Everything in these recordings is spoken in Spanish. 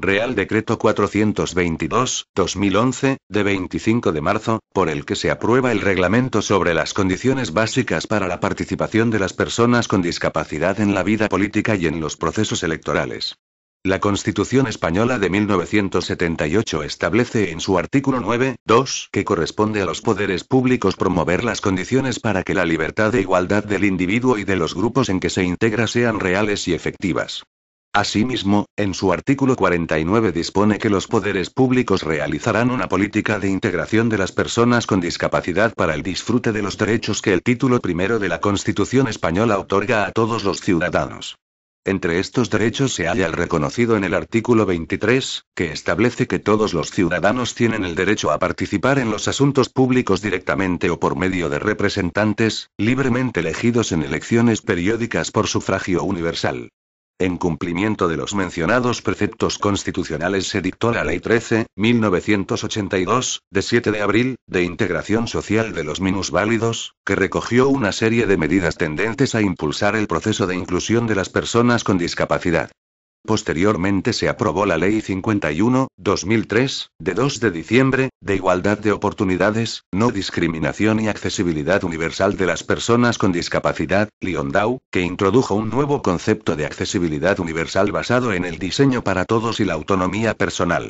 Real Decreto 422/2011, de 25 de marzo, por el que se aprueba el Reglamento sobre las condiciones básicas para la participación de las personas con discapacidad en la vida política y en los procesos electorales. La Constitución Española de 1978 establece en su artículo 9.2 que corresponde a los poderes públicos promover las condiciones para que la libertad e igualdad del individuo y de los grupos en que se integra sean reales y efectivas. Asimismo, en su artículo 49 dispone que los poderes públicos realizarán una política de integración de las personas con discapacidad para el disfrute de los derechos que el título primero de la Constitución Española otorga a todos los ciudadanos. Entre estos derechos se halla el reconocido en el artículo 23, que establece que todos los ciudadanos tienen el derecho a participar en los asuntos públicos directamente o por medio de representantes, libremente elegidos en elecciones periódicas por sufragio universal. En cumplimiento de los mencionados preceptos constitucionales se dictó la Ley 13/1982, de 7 de abril, de integración social de los minusválidos, que recogió una serie de medidas tendentes a impulsar el proceso de inclusión de las personas con discapacidad. Posteriormente se aprobó la Ley 51/2003, de 2 de diciembre, de igualdad de oportunidades, no discriminación y accesibilidad universal de las personas con discapacidad, LIONDAU, que introdujo un nuevo concepto de accesibilidad universal basado en el diseño para todos y la autonomía personal.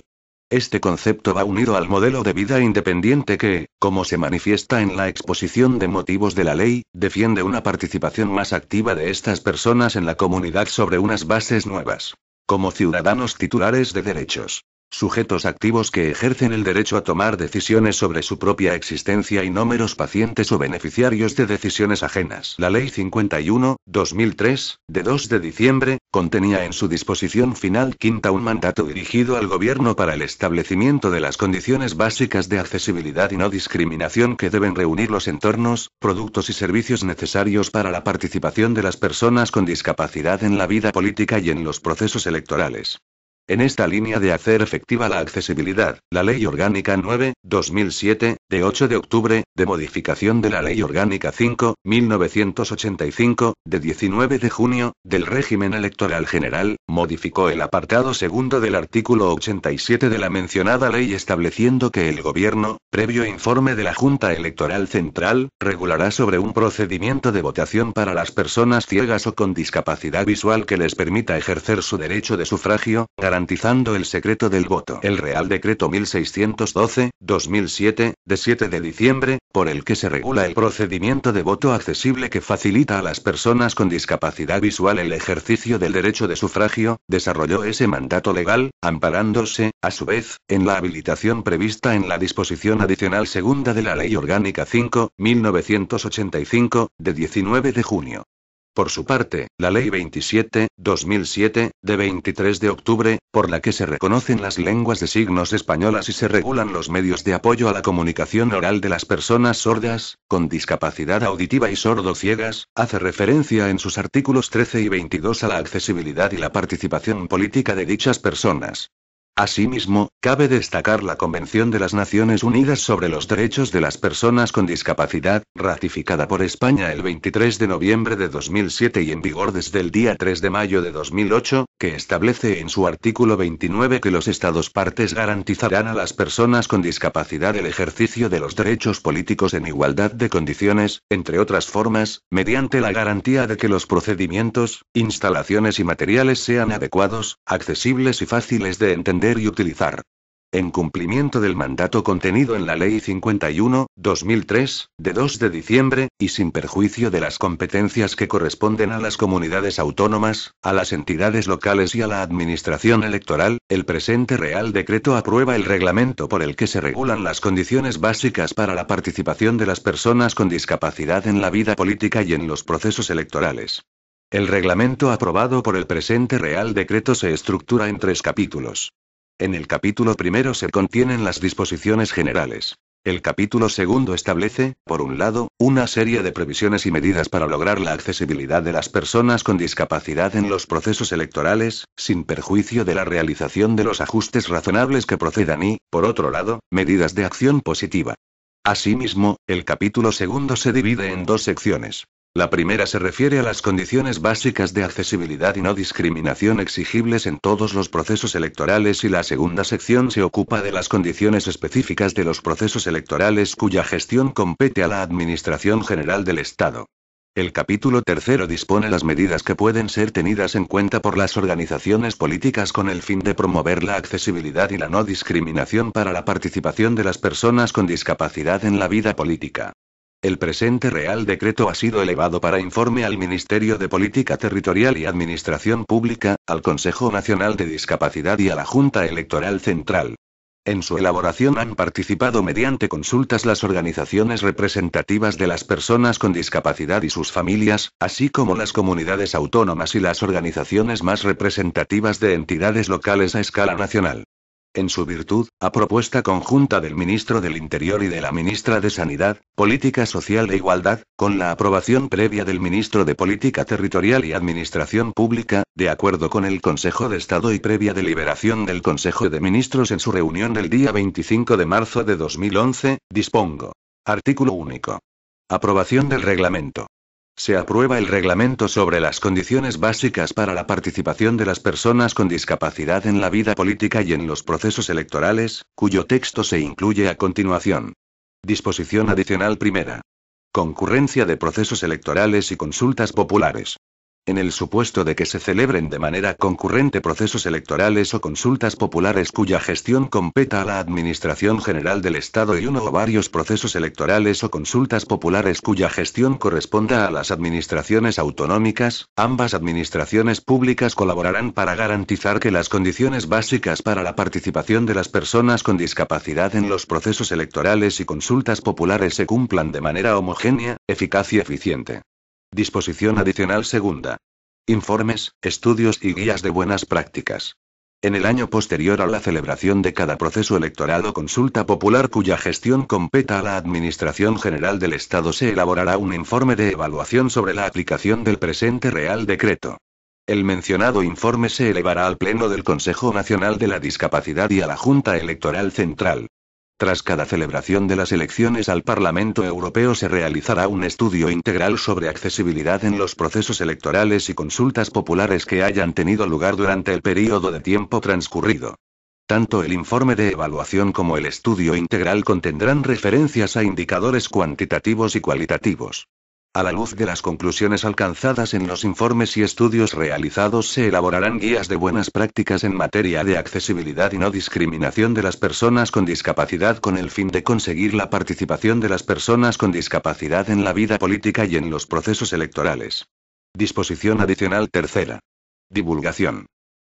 Este concepto va unido al modelo de vida independiente que, como se manifiesta en la exposición de motivos de la ley, defiende una participación más activa de estas personas en la comunidad sobre unas bases nuevas. Como ciudadanos titulares de derechos. Sujetos activos que ejercen el derecho a tomar decisiones sobre su propia existencia y no meros pacientes o beneficiarios de decisiones ajenas. La Ley 51/2003, de 2 de diciembre, contenía en su disposición final quinta un mandato dirigido al Gobierno para el establecimiento de las condiciones básicas de accesibilidad y no discriminación que deben reunir los entornos, productos y servicios necesarios para la participación de las personas con discapacidad en la vida política y en los procesos electorales. En esta línea de hacer efectiva la accesibilidad, la Ley Orgánica 9/2007, de 8 de octubre, de modificación de la Ley Orgánica 5/1985, de 19 de junio, del régimen electoral general, modificó el apartado segundo del artículo 87 de la mencionada ley estableciendo que el Gobierno, previo informe de la Junta Electoral Central, regulará sobre un procedimiento de votación para las personas ciegas o con discapacidad visual que les permita ejercer su derecho de sufragio, garantizando el secreto del voto. El Real Decreto 1612/2007, de 7 de diciembre, por el que se regula el procedimiento de voto accesible que facilita a las personas con discapacidad visual el ejercicio del derecho de sufragio, desarrolló ese mandato legal, amparándose, a su vez, en la habilitación prevista en la disposición adicional segunda de la Ley Orgánica 5/1985, de 19 de junio. Por su parte, la Ley 27/2007, de 23 de octubre, por la que se reconocen las lenguas de signos españolas y se regulan los medios de apoyo a la comunicación oral de las personas sordas, con discapacidad auditiva y sordo-ciegas, hace referencia en sus artículos 13 y 22 a la accesibilidad y la participación política de dichas personas. Asimismo, cabe destacar la Convención de las Naciones Unidas sobre los Derechos de las Personas con Discapacidad, ratificada por España el 23 de noviembre de 2007 y en vigor desde el día 3 de mayo de 2008, que establece en su artículo 29 que los Estados partes garantizarán a las personas con discapacidad el ejercicio de los derechos políticos en igualdad de condiciones, entre otras formas, mediante la garantía de que los procedimientos, instalaciones y materiales sean adecuados, accesibles y fáciles de entender y utilizar. En cumplimiento del mandato contenido en la Ley 51/2003, de 2 de diciembre, y sin perjuicio de las competencias que corresponden a las comunidades autónomas, a las entidades locales y a la administración electoral, el presente Real Decreto aprueba el reglamento por el que se regulan las condiciones básicas para la participación de las personas con discapacidad en la vida política y en los procesos electorales. El reglamento aprobado por el presente Real Decreto se estructura en 3 capítulos. En el capítulo primero se contienen las disposiciones generales. El capítulo segundo establece, por un lado, una serie de previsiones y medidas para lograr la accesibilidad de las personas con discapacidad en los procesos electorales, sin perjuicio de la realización de los ajustes razonables que procedan y, por otro lado, medidas de acción positiva. Asimismo, el capítulo segundo se divide en 2 secciones. La primera se refiere a las condiciones básicas de accesibilidad y no discriminación exigibles en todos los procesos electorales y la segunda sección se ocupa de las condiciones específicas de los procesos electorales cuya gestión compete a la Administración General del Estado. El capítulo tercero dispone las medidas que pueden ser tenidas en cuenta por las organizaciones políticas con el fin de promover la accesibilidad y la no discriminación para la participación de las personas con discapacidad en la vida política. El presente Real Decreto ha sido elevado para informe al Ministerio de Política Territorial y Administración Pública, al Consejo Nacional de Discapacidad y a la Junta Electoral Central. En su elaboración han participado mediante consultas las organizaciones representativas de las personas con discapacidad y sus familias, así como las comunidades autónomas y las organizaciones más representativas de entidades locales a escala nacional. En su virtud, a propuesta conjunta del Ministro del Interior y de la Ministra de Sanidad, Política Social e Igualdad, con la aprobación previa del Ministro de Política Territorial y Administración Pública, de acuerdo con el Consejo de Estado y previa deliberación del Consejo de Ministros en su reunión del día 25 de marzo de 2011, dispongo. Artículo único. Aprobación del reglamento. Se aprueba el reglamento sobre las condiciones básicas para la participación de las personas con discapacidad en la vida política y en los procesos electorales, cuyo texto se incluye a continuación. Disposición adicional primera. Concurrencia de procesos electorales y consultas populares. En el supuesto de que se celebren de manera concurrente procesos electorales o consultas populares cuya gestión competa a la Administración General del Estado y uno o varios procesos electorales o consultas populares cuya gestión corresponda a las administraciones autonómicas, ambas administraciones públicas colaborarán para garantizar que las condiciones básicas para la participación de las personas con discapacidad en los procesos electorales y consultas populares se cumplan de manera homogénea, eficaz y eficiente. Disposición adicional segunda. Informes, estudios y guías de buenas prácticas. En el año posterior a la celebración de cada proceso electoral o consulta popular cuya gestión competa a la Administración General del Estado se elaborará un informe de evaluación sobre la aplicación del presente Real Decreto. El mencionado informe se elevará al Pleno del Consejo Nacional de la Discapacidad y a la Junta Electoral Central. Tras cada celebración de las elecciones al Parlamento Europeo se realizará un estudio integral sobre accesibilidad en los procesos electorales y consultas populares que hayan tenido lugar durante el período de tiempo transcurrido. Tanto el informe de evaluación como el estudio integral contendrán referencias a indicadores cuantitativos y cualitativos. A la luz de las conclusiones alcanzadas en los informes y estudios realizados se elaborarán guías de buenas prácticas en materia de accesibilidad y no discriminación de las personas con discapacidad con el fin de conseguir la participación de las personas con discapacidad en la vida política y en los procesos electorales. Disposición adicional tercera. Divulgación.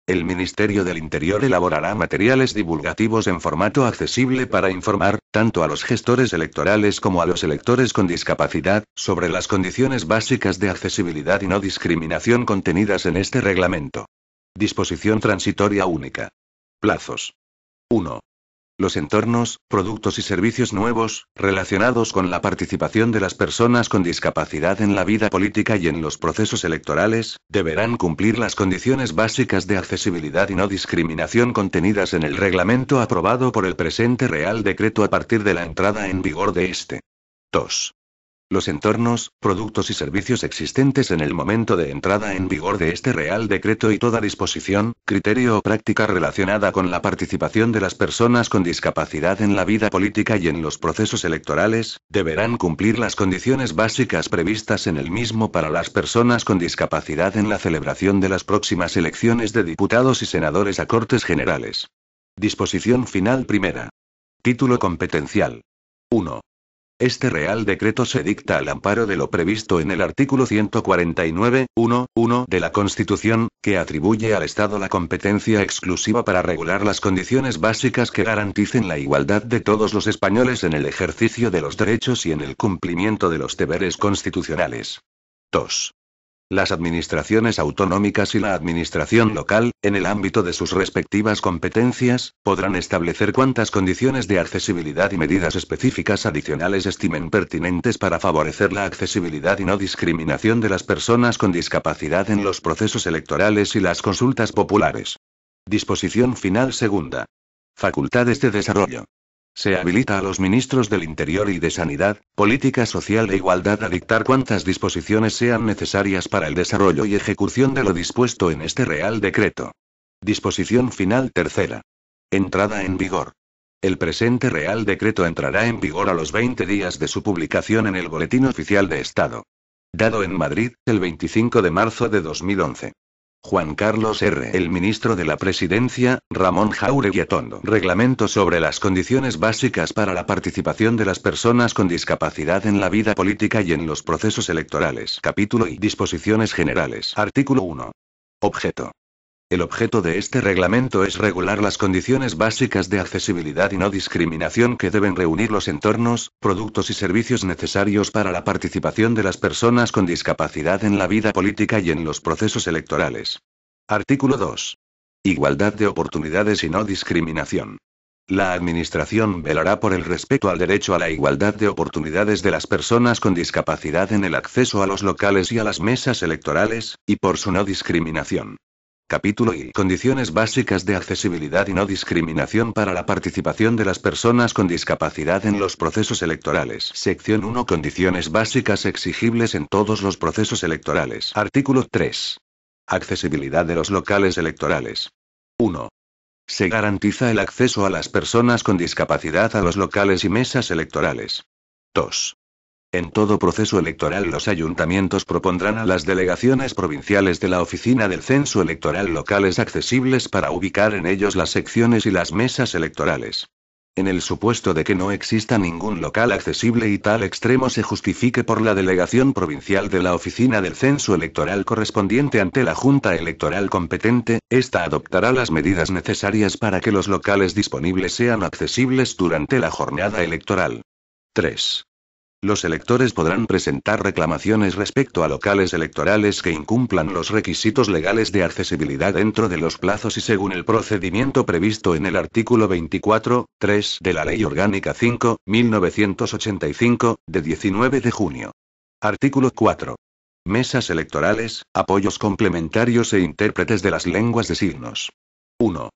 El Ministerio del Interior elaborará materiales divulgativos en formato accesible para informar, tanto a los gestores electorales como a los electores con discapacidad, sobre las condiciones básicas de accesibilidad y no discriminación contenidas en este reglamento. Disposición transitoria única. Plazos. 1. Los entornos, productos y servicios nuevos, relacionados con la participación de las personas con discapacidad en la vida política y en los procesos electorales, deberán cumplir las condiciones básicas de accesibilidad y no discriminación contenidas en el reglamento aprobado por el presente Real Decreto a partir de la entrada en vigor de este. 2. Los entornos, productos y servicios existentes en el momento de entrada en vigor de este Real Decreto y toda disposición, criterio o práctica relacionada con la participación de las personas con discapacidad en la vida política y en los procesos electorales, deberán cumplir las condiciones básicas previstas en el mismo para las personas con discapacidad en la celebración de las próximas elecciones de diputados y senadores a Cortes Generales. Disposición final primera. Título competencial. 1. Este Real Decreto se dicta al amparo de lo previsto en el artículo 149.1.1 de la Constitución, que atribuye al Estado la competencia exclusiva para regular las condiciones básicas que garanticen la igualdad de todos los españoles en el ejercicio de los derechos y en el cumplimiento de los deberes constitucionales. 2. Las administraciones autonómicas y la administración local, en el ámbito de sus respectivas competencias, podrán establecer cuantas condiciones de accesibilidad y medidas específicas adicionales estimen pertinentes para favorecer la accesibilidad y no discriminación de las personas con discapacidad en los procesos electorales y las consultas populares. Disposición final segunda. Facultades de desarrollo. Se habilita a los ministros del Interior y de Sanidad, Política Social e Igualdad a dictar cuantas disposiciones sean necesarias para el desarrollo y ejecución de lo dispuesto en este Real Decreto. Disposición final tercera. Entrada en vigor. El presente Real Decreto entrará en vigor a los 20 días de su publicación en el Boletín Oficial de Estado. Dado en Madrid, el 25 de marzo de 2011. Juan Carlos R. El ministro de la Presidencia, Ramón Jáuregui Atondo. Reglamento sobre las condiciones básicas para la participación de las personas con discapacidad en la vida política y en los procesos electorales. Capítulo y disposiciones generales. Artículo 1. Objeto. El objeto de este reglamento es regular las condiciones básicas de accesibilidad y no discriminación que deben reunir los entornos, productos y servicios necesarios para la participación de las personas con discapacidad en la vida política y en los procesos electorales. Artículo 2. Igualdad de oportunidades y no discriminación. La Administración velará por el respeto al derecho a la igualdad de oportunidades de las personas con discapacidad en el acceso a los locales y a las mesas electorales, y por su no discriminación. Capítulo y condiciones básicas de accesibilidad y no discriminación para la participación de las personas con discapacidad en los procesos electorales. Sección 1. Condiciones básicas exigibles en todos los procesos electorales. Artículo 3. Accesibilidad de los locales electorales. 1. Se garantiza el acceso a las personas con discapacidad a los locales y mesas electorales. 2. En todo proceso electoral los ayuntamientos propondrán a las delegaciones provinciales de la Oficina del Censo Electoral locales accesibles para ubicar en ellos las secciones y las mesas electorales. En el supuesto de que no exista ningún local accesible y tal extremo se justifique por la delegación provincial de la Oficina del Censo Electoral correspondiente ante la Junta Electoral competente, ésta adoptará las medidas necesarias para que los locales disponibles sean accesibles durante la jornada electoral. 3. Los electores podrán presentar reclamaciones respecto a locales electorales que incumplan los requisitos legales de accesibilidad dentro de los plazos y según el procedimiento previsto en el artículo 24.3 de la Ley Orgánica 5.1985, de 19 de junio. Artículo 4. Mesas electorales, apoyos complementarios e intérpretes de las lenguas de signos. 1.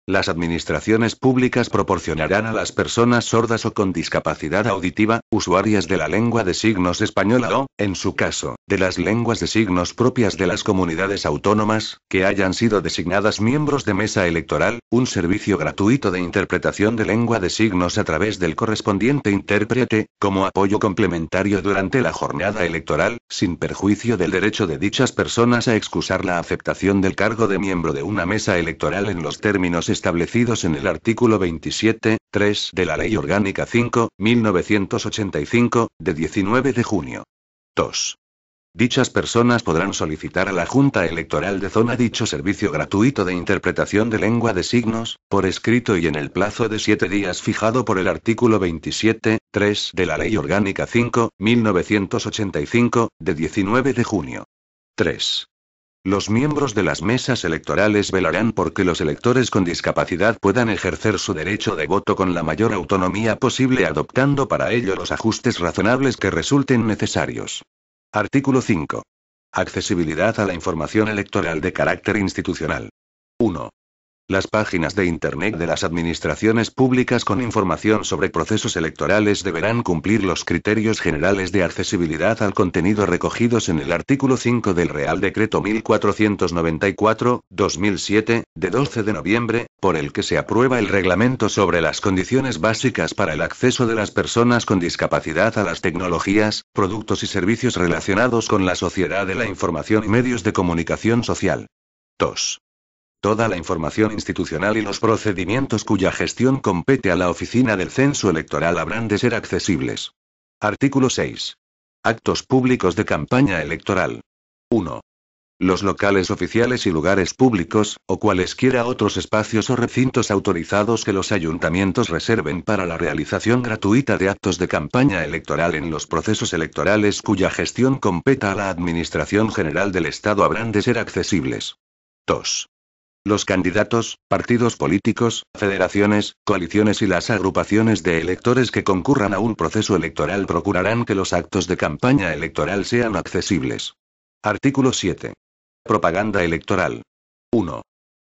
Las administraciones públicas proporcionarán a las personas sordas o con discapacidad auditiva, usuarias de la lengua de signos española o, en su caso, de las lenguas de signos propias de las comunidades autónomas, que hayan sido designadas miembros de mesa electoral, un servicio gratuito de interpretación de lengua de signos a través del correspondiente intérprete, como apoyo complementario durante la jornada electoral, sin perjuicio del derecho de dichas personas a excusar la aceptación del cargo de miembro de una mesa electoral en los términos establecidos en el artículo 27.3 de la Ley Orgánica 5.1985, de 19 de junio. 2. Dichas personas podrán solicitar a la Junta Electoral de Zona dicho servicio gratuito de interpretación de lengua de signos, por escrito y en el plazo de 7 días fijado por el artículo 27.3 de la Ley Orgánica 5.1985, de 19 de junio. 3. Los miembros de las mesas electorales velarán por que los electores con discapacidad puedan ejercer su derecho de voto con la mayor autonomía posible adoptando para ello los ajustes razonables que resulten necesarios. Artículo 5. Accesibilidad a la información electoral de carácter institucional. 1. Las páginas de Internet de las administraciones públicas con información sobre procesos electorales deberán cumplir los criterios generales de accesibilidad al contenido recogidos en el artículo 5 del Real Decreto 1494/2007, de 12 de noviembre, por el que se aprueba el Reglamento sobre las condiciones básicas para el acceso de las personas con discapacidad a las tecnologías, productos y servicios relacionados con la sociedad de la información y medios de comunicación social. 2. Toda la información institucional y los procedimientos cuya gestión compete a la Oficina del Censo Electoral habrán de ser accesibles. Artículo 6. Actos públicos de campaña electoral. 1. Los locales oficiales y lugares públicos, o cualesquiera otros espacios o recintos autorizados que los ayuntamientos reserven para la realización gratuita de actos de campaña electoral en los procesos electorales cuya gestión competa a la Administración General del Estado habrán de ser accesibles. 2. Los candidatos, partidos políticos, federaciones, coaliciones y las agrupaciones de electores que concurran a un proceso electoral procurarán que los actos de campaña electoral sean accesibles. Artículo 7. Propaganda electoral. 1.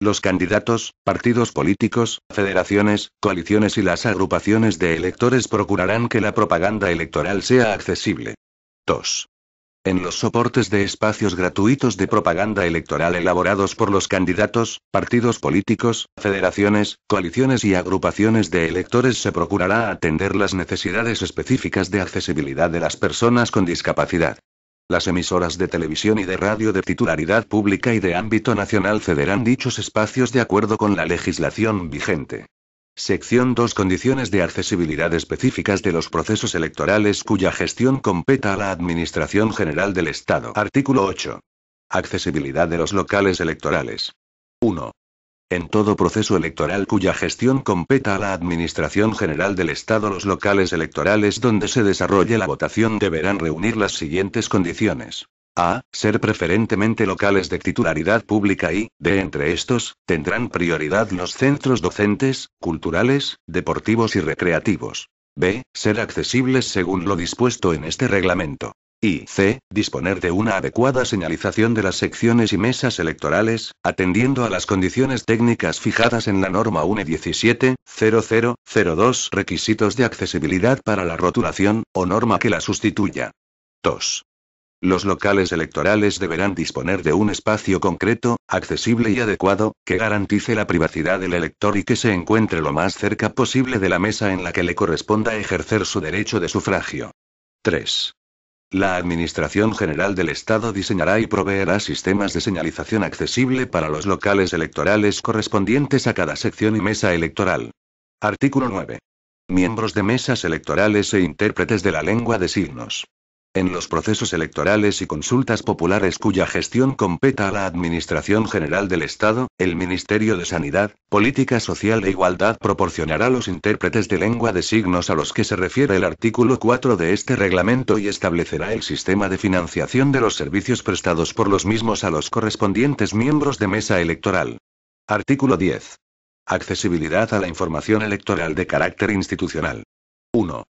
Los candidatos, partidos políticos, federaciones, coaliciones y las agrupaciones de electores procurarán que la propaganda electoral sea accesible. 2. En los soportes de espacios gratuitos de propaganda electoral elaborados por los candidatos, partidos políticos, federaciones, coaliciones y agrupaciones de electores se procurará atender las necesidades específicas de accesibilidad de las personas con discapacidad. Las emisoras de televisión y de radio de titularidad pública y de ámbito nacional cederán dichos espacios de acuerdo con la legislación vigente. Sección 2. Condiciones de accesibilidad específicas de los procesos electorales cuya gestión competa a la Administración General del Estado. Artículo 8. Accesibilidad de los locales electorales. 1. En todo proceso electoral cuya gestión competa a la Administración General del Estado, los locales electorales donde se desarrolle la votación deberán reunir las siguientes condiciones. A. Ser preferentemente locales de titularidad pública y, de entre estos, tendrán prioridad los centros docentes, culturales, deportivos y recreativos. B. Ser accesibles según lo dispuesto en este reglamento. Y C. Disponer de una adecuada señalización de las secciones y mesas electorales, atendiendo a las condiciones técnicas fijadas en la norma UNE 17.0002, requisitos de accesibilidad para la rotulación, o norma que la sustituya. 2. Los locales electorales deberán disponer de un espacio concreto, accesible y adecuado, que garantice la privacidad del elector y que se encuentre lo más cerca posible de la mesa en la que le corresponda ejercer su derecho de sufragio. 3. La Administración General del Estado diseñará y proveerá sistemas de señalización accesible para los locales electorales correspondientes a cada sección y mesa electoral. Artículo 9. Miembros de mesas electorales e intérpretes de la lengua de signos. En los procesos electorales y consultas populares cuya gestión competa a la Administración General del Estado, el Ministerio de Sanidad, Política Social e Igualdad proporcionará los intérpretes de lengua de signos a los que se refiere el artículo 4 de este reglamento y establecerá el sistema de financiación de los servicios prestados por los mismos a los correspondientes miembros de mesa electoral. Artículo 10. Accesibilidad a la información electoral de carácter institucional. 1.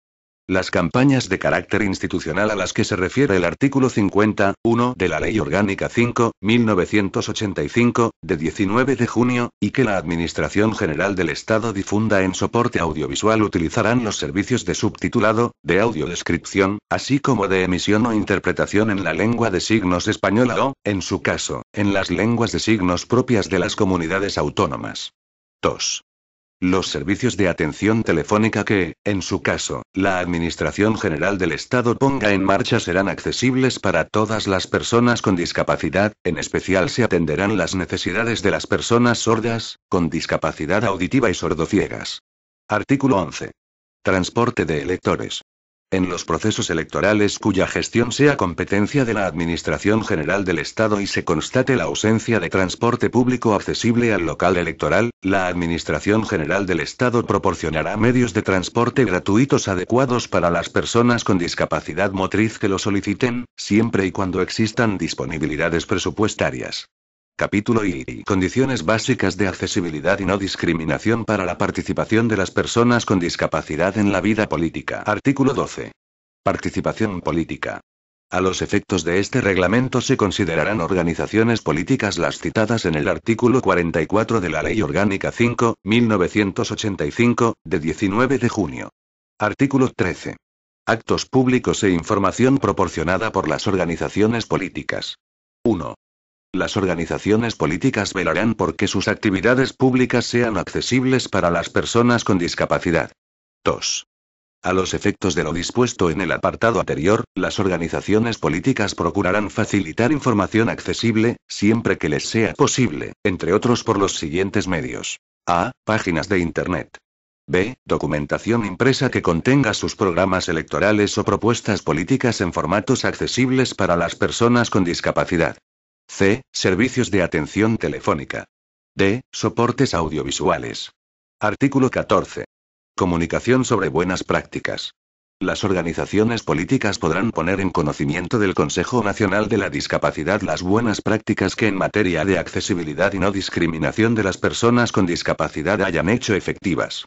Las campañas de carácter institucional a las que se refiere el artículo 50.1 de la Ley Orgánica 5.1985, de 19 de junio, y que la Administración General del Estado difunda en soporte audiovisual utilizarán los servicios de subtitulado, de audiodescripción, así como de emisión o interpretación en la lengua de signos española o, en su caso, en las lenguas de signos propias de las comunidades autónomas. 2. Los servicios de atención telefónica que, en su caso, la Administración General del Estado ponga en marcha serán accesibles para todas las personas con discapacidad, en especial se atenderán las necesidades de las personas sordas, con discapacidad auditiva y sordociegas. Artículo 11. Transporte de electores. En los procesos electorales cuya gestión sea competencia de la Administración General del Estado y se constate la ausencia de transporte público accesible al local electoral, la Administración General del Estado proporcionará medios de transporte gratuitos adecuados para las personas con discapacidad motriz que lo soliciten, siempre y cuando existan disponibilidades presupuestarias. Capítulo I. Condiciones básicas de accesibilidad y no discriminación para la participación de las personas con discapacidad en la vida política. Artículo 12. Participación política. A los efectos de este reglamento se considerarán organizaciones políticas las citadas en el artículo 44 de la Ley Orgánica 5.1985, de 19 de junio. Artículo 13. Actos públicos e información proporcionada por las organizaciones políticas. 1. Las organizaciones políticas velarán por que sus actividades públicas sean accesibles para las personas con discapacidad. 2. A los efectos de lo dispuesto en el apartado anterior, las organizaciones políticas procurarán facilitar información accesible, siempre que les sea posible, entre otros por los siguientes medios. A. Páginas de Internet. B. Documentación impresa que contenga sus programas electorales o propuestas políticas en formatos accesibles para las personas con discapacidad. C. Servicios de atención telefónica. D. Soportes audiovisuales. Artículo 14. Comunicación sobre buenas prácticas. Las organizaciones políticas podrán poner en conocimiento del Consejo Nacional de la Discapacidad las buenas prácticas que en materia de accesibilidad y no discriminación de las personas con discapacidad hayan hecho efectivas.